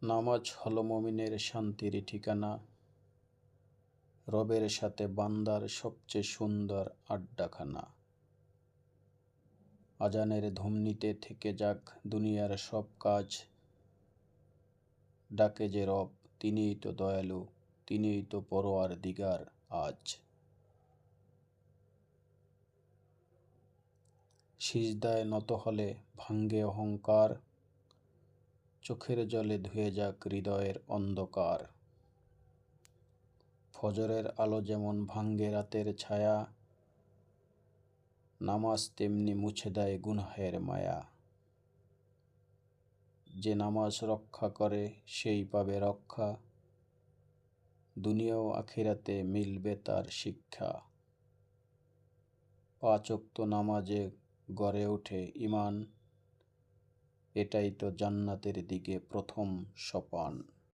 নামাজ হলো মুমিনের শান্তির ঠিকানা, রবের সাথে বান্দার সবচেয়ে সুন্দর আড্ডাখানা। আজানের ধমনীতে থেকে যাক দুনিয়ার সব কাজ, ডাকে যে রব তিনিই তো দয়ালু, তিনিই তো পরওয়ারদিগার আজ। সিজদায় নত হলে ভাঙ্গে অহংকার, চোখের জলে ধুয়ে যাক হৃদয়ের অন্ধকার। ফজরের আলো যেমন ভাঙ্গে রাতের ছায়া, নামাজ তেমনি মুছে দেয় গুনাহের মায়া। যে নামাজ রক্ষা করে সেই পাবে রক্ষা, দুনিয়া ও আখিরাতে মিলবে তার শিক্ষা। ৫ ওয়াক্ত নামাজে গড়ে ওঠে ঈমান, এটাই তো জান্নাতের দিকে প্রথম সোপান।